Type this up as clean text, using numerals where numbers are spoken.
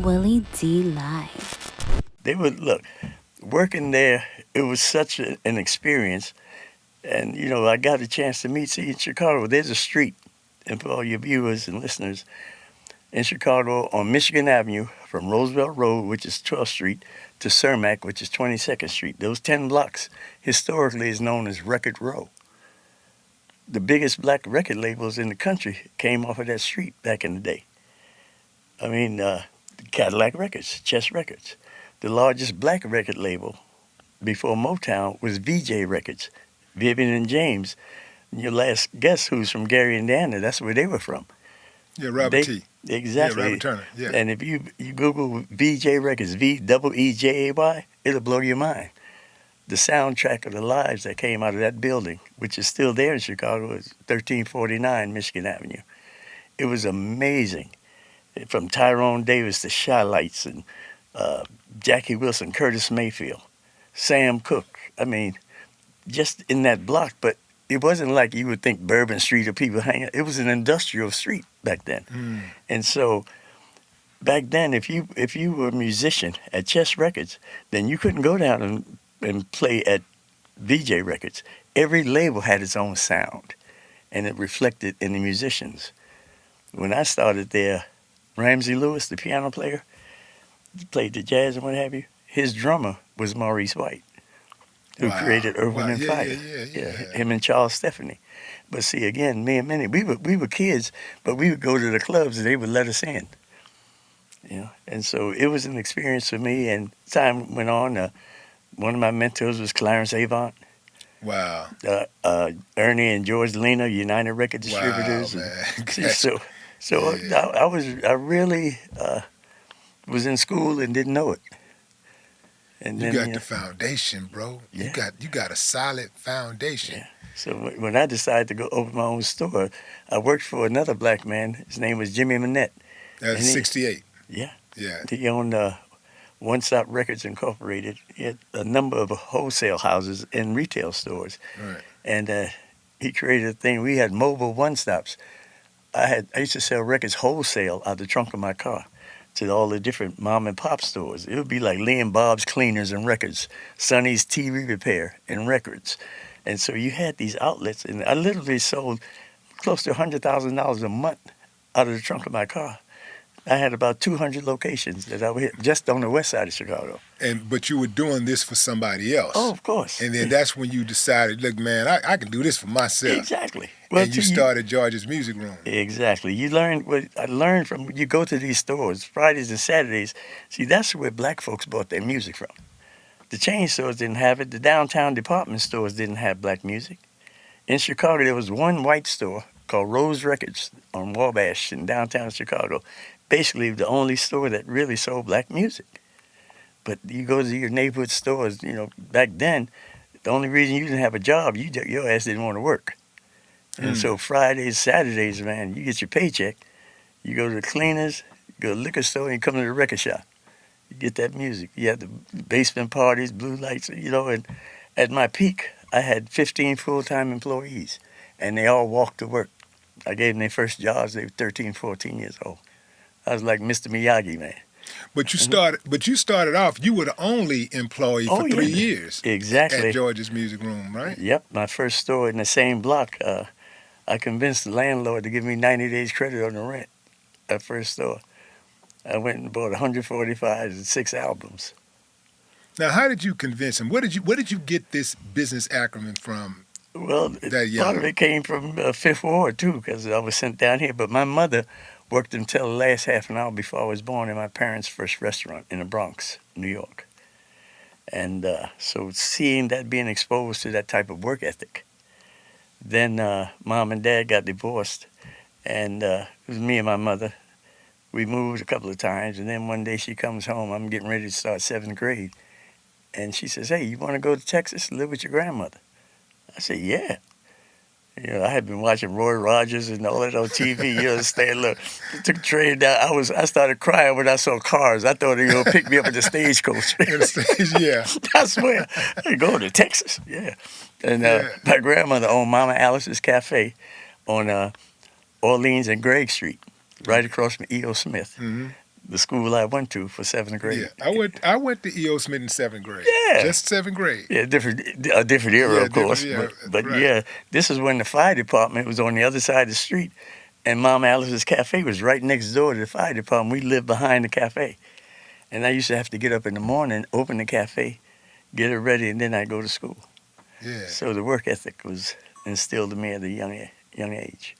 Willie D Live. They would look working there. It was such an experience, and I got a chance to see in Chicago. There's a street, and for all your viewers and listeners in Chicago on Michigan Avenue from Roosevelt Road, which is 12th Street, to Cermak, which is 22nd Street. Those 10 blocks historically is known as Record Row. The biggest black record labels in the country came off of that street back in the day. I mean, Cadillac Records, Chess Records. The largest black record label before Motown was VJ Records, Vivian and James. Your last guess who's from Gary, Indiana, that's where they were from. Yeah, Robert T. Exactly. Yeah, Robert Turner. Yeah. And if you Google VJ Records, VEEJAY, it'll blow your mind. The soundtrack of the lives that came out of that building, which is still there in Chicago, is 1349 Michigan Avenue. It was amazing. From Tyrone Davis to Shy Lights and Jackie Wilson, Curtis Mayfield, Sam Cooke. I mean, just in that block. But it wasn't like you would think Bourbon Street or people hanging. It was an industrial street back then. And so back then, if you were a musician at Chess Records, then you couldn't go down and play at VJ Records. Every label had its own sound, and it reflected in the musicians. When I started there, Ramsey Lewis, the piano player, played the jazz and what have you. His drummer was Maurice White, who created Earth, Wind and Fire. Yeah. Him and Charles Stephanie. But see, again, me and Minnie, we were kids, but we would go to the clubs and they would let us in. And so it was an experience for me. And time went on. One of my mentors was Clarence Avant. Wow. Ernie and George Lena, United Record Distributors. Wow, man. I really was in school and didn't know it. And you then, got the foundation, bro. Yeah. You got a solid foundation. Yeah. So when I decided to go open my own store, I worked for another black man. His name was Jimmy Manette. That's 68. Yeah. Yeah. He owned One Stop Records Incorporated. He had a number of wholesale houses and retail stores. Right. And he created a thing. We had mobile one-stops. I used to sell records wholesale out the trunk of my car to all the different mom and pop stores. It would be like Lee and Bob's Cleaners and Records, Sonny's TV Repair and Records. And so you had these outlets, and I literally sold close to $100,000 a month out of the trunk of my car. I had about 200 locations that I would hit just on the west side of Chicago. But you were doing this for somebody else. Oh, of course. And then that's when you decided, look, man, I can do this for myself. Exactly. And you started George's Music Room. Exactly. You learn what I learned from, you go to these stores Fridays and Saturdays. See, that's where black folks bought their music from. The chain stores didn't have it. The downtown department stores didn't have black music. In Chicago, there was one white store called Rose Records on Wabash in downtown Chicago. Basically the only store that really sold black music. But you go to your neighborhood stores, back then, the only reason you didn't have a job, your ass didn't want to work. And so Fridays, Saturdays, man, you get your paycheck, you go to the cleaners, you go to the liquor store, and you come to the record shop. You get that music. You have the basement parties, blue lights, and at my peak, I had 15 full-time employees, and they all walked to work. I gave them their first jobs. They were 13, 14 years old. I was like Mr. Miyagi, man. But you started off, you were the only employee for 3 years. Exactly. At George's Music Room, right? Yep. My first store in the same block, I convinced the landlord to give me 90 days credit on the rent. That first store. I went and bought 145 and 6 albums. Now, how did you convince him? Where did you get this business acumen from? Well, part of it came from Fifth Ward, too, because I was sent down here. But my mother worked until the last half an hour before I was born in my parents' first restaurant in the Bronx, New York. And so seeing that, being exposed to that type of work ethic, then Mom and Dad got divorced, and it was me and my mother. We moved a couple of times, and then one day she comes home. I'm getting ready to start 7th grade, and she says, "Hey, you want to go to Texas and live with your grandmother?" I said, "Yeah." I had been watching Roy Rogers and all that on TV. You understand? Look, I took a train down. I started crying when I saw cars. I thought they were gonna pick me up at the stagecoach. Yeah. I swear, I go to Texas. Yeah. And my grandmother owned Mama Alice's Cafe on Orleans and Gregg Street, right across from E.O. Smith. Mm-hmm. the school I went to for 7th grade. Yeah, I went to E.O. Smith in 7th grade. Yeah. Just 7th grade. Yeah, a different era, Yeah, of course. different, But right. yeah, this is when the fire department was on the other side of the street, and Mom Alice's Cafe was right next door to the fire department. We lived behind the cafe. And I used to have to get up in the morning, open the cafe, get it ready, and then I'd go to school. Yeah. So the work ethic was instilled in me at a young age.